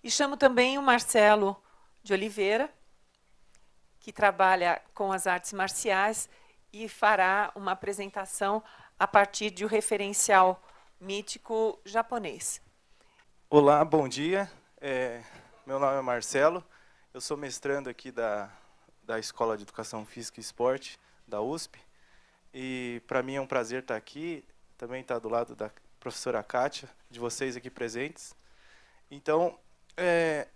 E chamo também o Marcelo de Oliveira, que trabalha com as artes marciais e fará uma apresentação a partir de um referencial mítico japonês. Olá, bom dia. Meu nome é Marcelo, eu sou mestrando aqui da Escola de Educação Física e Esporte, da USP, e para mim é um prazer estar aqui, também estar do lado da professora Kátia, de vocês aqui presentes. Então, é,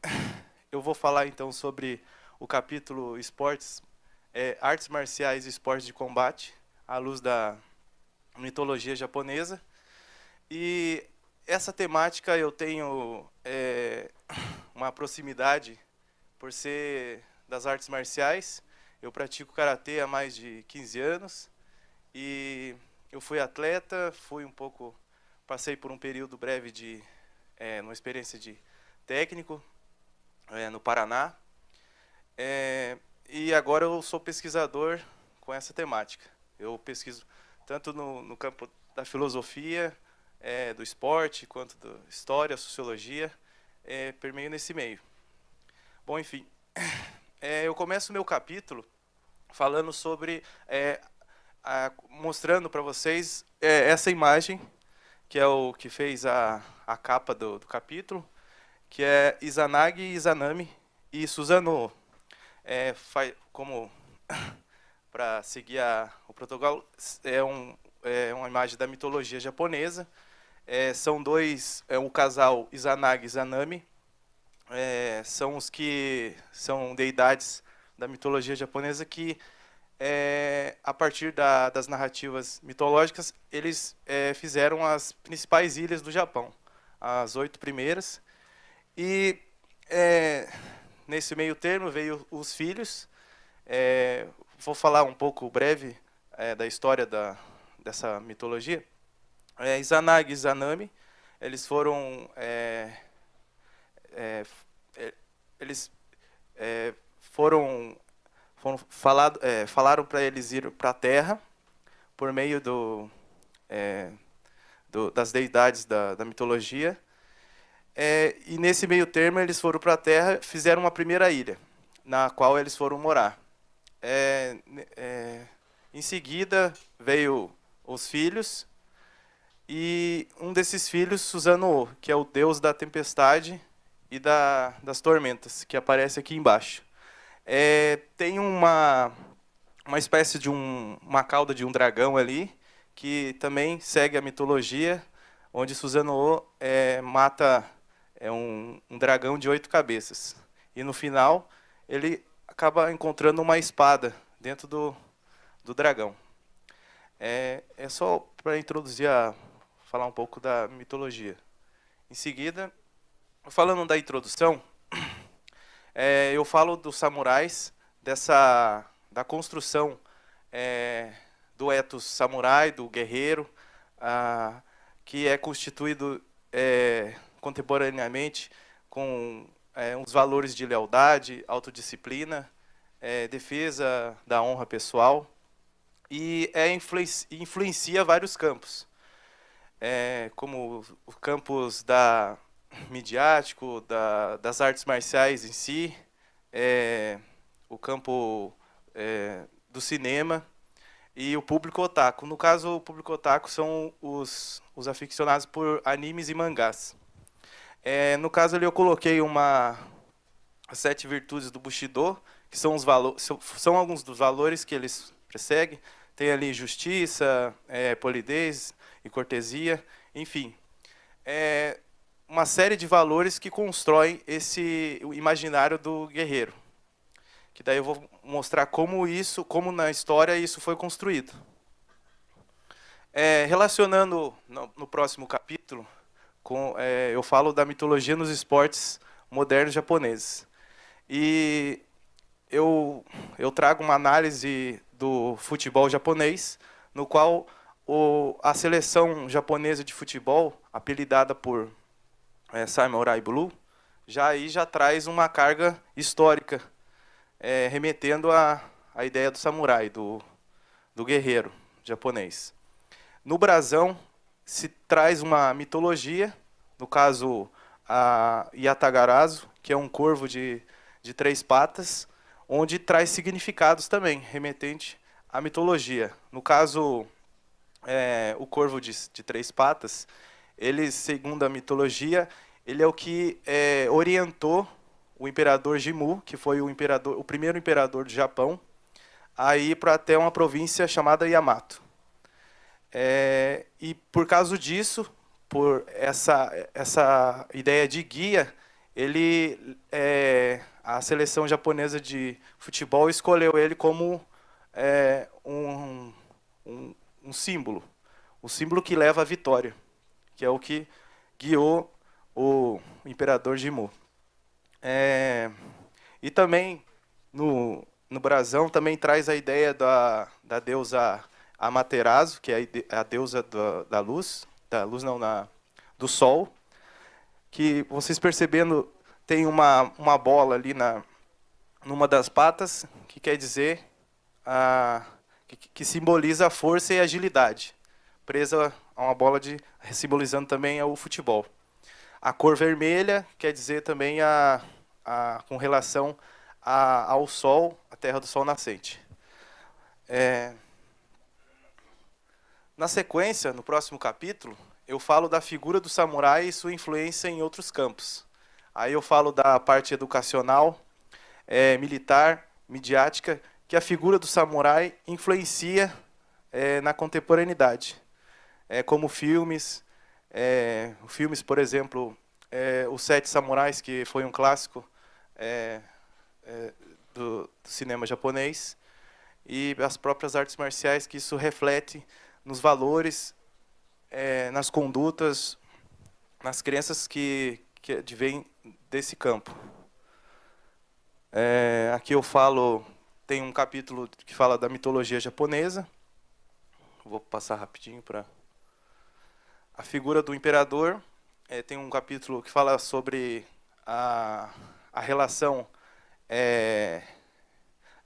eu vou falar então sobre o capítulo Esportes, Artes Marciais e Esportes de Combate, à luz da mitologia japonesa. E essa temática eu tenho uma proximidade por ser das artes marciais. Eu pratico karatê há mais de 15 anos e eu fui atleta, passei por um período breve uma experiência de técnico no Paraná. E agora eu sou pesquisador com essa temática. Eu pesquiso tanto no campo da filosofia, do esporte, quanto da história, sociologia, permeio nesse meio. Bom, enfim, eu começo o meu capítulo falando sobre, mostrando para vocês essa imagem, que é o que fez a capa do capítulo, que é Izanagi, Izanami e Susanoo. Como para seguir o protocolo, uma imagem da mitologia japonesa. São dois, o casal Izanagi e Izanami, são os que são deidades da mitologia japonesa que, a partir das narrativas mitológicas, eles fizeram as principais ilhas do Japão, as 8 primeiras. E nesse meio termo veio os filhos. Vou falar um pouco breve da história dessa mitologia. Izanagi e Izanami, eles foram eles falaram para eles ir para a Terra por meio das deidades da mitologia. E nesse meio termo eles foram para a Terra, fizeram uma primeira ilha, na qual eles foram morar. Em seguida veio os filhos, e um desses filhos, Susanoo, que é o deus da tempestade e das tormentas, que aparece aqui embaixo. Tem uma espécie de uma cauda de um dragão ali, que também segue a mitologia, onde Susanoo mata um dragão de 8 cabeças. E no final, ele acaba encontrando uma espada dentro do dragão. É só para introduzir falar um pouco da mitologia. Em seguida, falando da introdução, eu falo dos samurais, da construção do ethos samurai, do guerreiro, que é constituído contemporaneamente com os valores de lealdade, autodisciplina, defesa da honra pessoal, e influencia vários campos, como o campus midiático, das artes marciais em si, o campo do cinema e o público otaku. No caso, o público otaku são os aficionados por animes e mangás. No caso ali eu coloquei as 7 virtudes do Bushido, que são alguns dos valores que eles perseguem. Tem ali justiça, polidez e cortesia, enfim. Uma série de valores que constroem o imaginário do guerreiro. Que daí eu vou mostrar como na história isso foi construído. Relacionando no próximo capítulo, eu falo da mitologia nos esportes modernos japoneses. E eu trago uma análise do futebol japonês, no qual a seleção japonesa de futebol, apelidada por Samurai Blue, já traz uma carga histórica, remetendo à ideia do samurai, do guerreiro japonês. No brasão se traz uma mitologia, no caso a Yatagarasu, que é um corvo de 3 patas, onde traz significados também, remetente à mitologia. No caso, o corvo de 3 patas, ele, segundo a mitologia, ele é o que orientou o imperador Jimmu, que foi o primeiro imperador do Japão, a ir para até uma província chamada Yamato. E por causa disso, por essa ideia de guia, a seleção japonesa de futebol escolheu ele como um símbolo, o símbolo que leva à vitória, que é o que guiou o imperador Jimmu. E também no brasão também traz a ideia da deusa Amaterasu, que é a deusa da luz não, do sol, que vocês percebendo tem uma bola ali numa das patas, que quer dizer que simboliza a força e a agilidade, presa a uma bola simbolizando também o futebol. A cor vermelha quer dizer também com relação ao sol, a terra do sol nascente. Na sequência, no próximo capítulo, eu falo da figura do samurai e sua influência em outros campos. Aí eu falo da parte educacional, militar, midiática, que a figura do samurai influencia na contemporaneidade. Como filmes, por exemplo, Os Sete Samurais, que foi um clássico do cinema japonês, e as próprias artes marciais, que isso reflete nos valores, nas condutas, nas crenças que advêm desse campo. Aqui eu falo, tem um capítulo que fala da mitologia japonesa. Vou passar rapidinho para a figura do imperador. Tem um capítulo que fala sobre a relação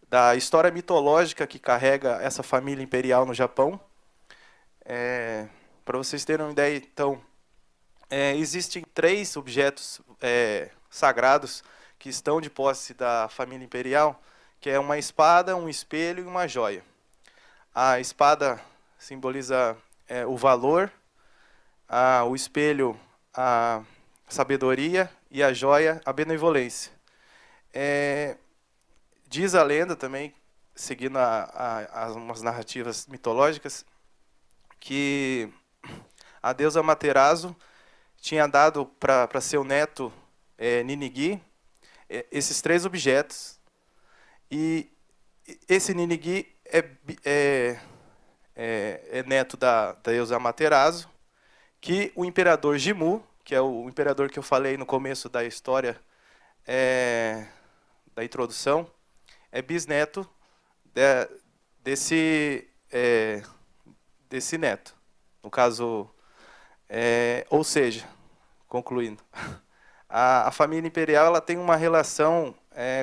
da história mitológica que carrega essa família imperial no Japão. Para vocês terem uma ideia, então, existem 3 objetos sagrados que estão de posse da família imperial, que é uma espada, um espelho e uma joia. A espada simboliza o valor, o espelho a sabedoria e a joia a benevolência. Diz a lenda também, seguindo umas narrativas mitológicas, que a deusa Amaterasu tinha dado para seu neto Ninigi esses 3 objetos. E esse Ninigi é neto da deusa Amaterasu, que o imperador Jimmu, que é o imperador que eu falei no começo da história, da introdução, é bisneto desse neto. No caso, ou seja, concluindo, a família imperial ela tem uma relação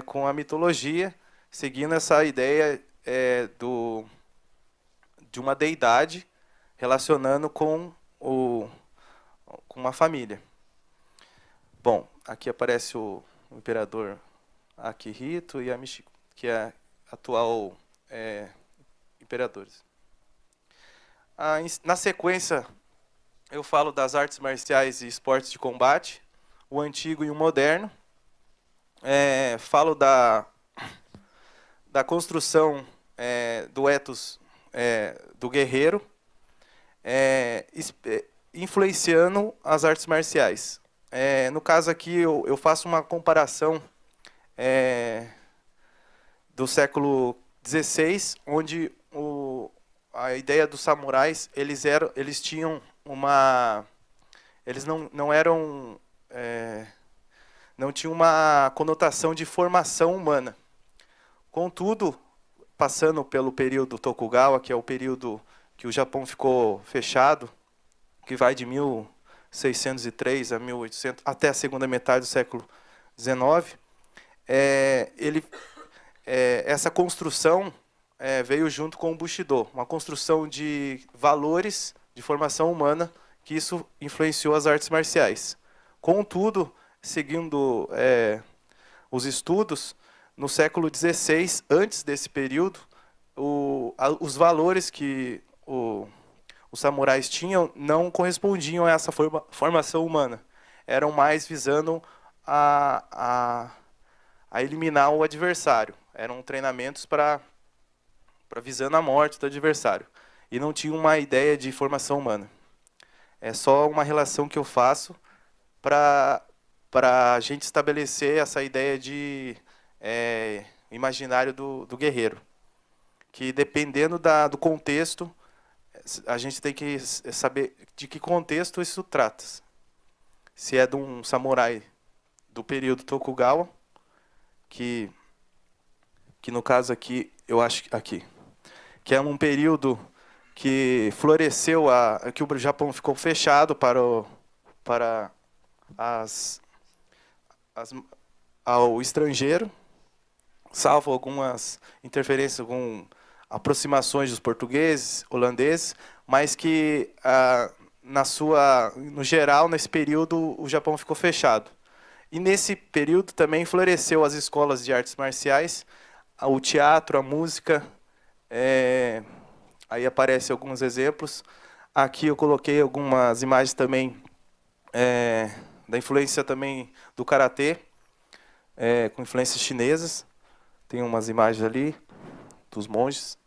com a mitologia, seguindo essa ideia de uma deidade relacionando com uma família. Bom, aqui aparece o imperador Akihito e a Michiko, que é atual imperadores. Na sequência, eu falo das artes marciais e esportes de combate, o antigo e o moderno. Falo da construção do ethos do guerreiro, influenciando as artes marciais. No caso aqui, eu faço uma comparação do século XVI, onde a ideia dos samurais, eles tinham eles não tinham uma conotação de formação humana. Contudo, passando pelo período Tokugawa, que é o período que o Japão ficou fechado, que vai de 1603 a 1800, até a segunda metade do século XIX, essa construção veio junto com o Bushido, uma construção de valores de formação humana, que isso influenciou as artes marciais. Contudo, seguindo os estudos, no século XVI, antes desse período, os valores que os samurais tinham não correspondiam a essa formação humana. Eram mais visando a eliminar o adversário. Eram treinamentos para visando a morte do adversário. E não tinha uma ideia de formação humana. É só uma relação que eu faço para a gente estabelecer essa ideia de imaginário do guerreiro. Que dependendo do contexto, a gente tem que saber de que contexto isso trata. Se é de um samurai do período Tokugawa, que no caso aqui, eu acho que é um período que floresceu, que o Japão ficou fechado para ao estrangeiro, salvo algumas interferências, algumas aproximações dos portugueses, holandeses, mas que no geral, nesse período, o Japão ficou fechado. E nesse período também floresceu as escolas de artes marciais, o teatro, a música. Aí aparecem alguns exemplos. Aqui eu coloquei algumas imagens também da influência também do karatê, com influências chinesas. Tem umas imagens ali dos monges.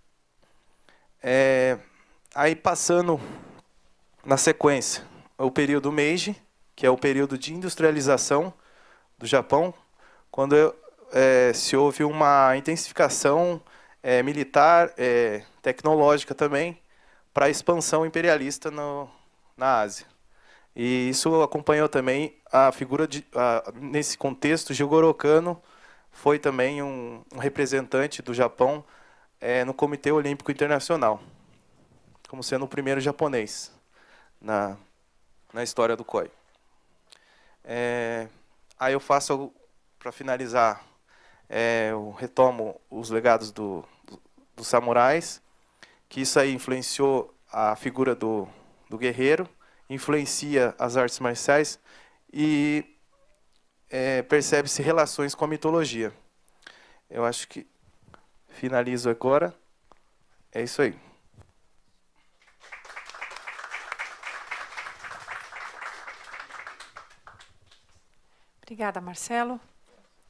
Aí passando na sequência, o período Meiji, que é o período de industrialização do Japão, quando se houve uma intensificação militar, tecnológica também, para a expansão imperialista na Ásia. E isso acompanhou também a figura nesse contexto, Jigoro Kano foi também um representante do Japão no Comitê Olímpico Internacional, como sendo o primeiro japonês na história do COI. Aí eu faço, para finalizar, eu retomo os legados dos samurais, que isso aí influenciou a figura do guerreiro, influencia as artes marciais e percebe-se relações com a mitologia. Eu acho que finalizo agora. É isso aí. Obrigada, Marcelo.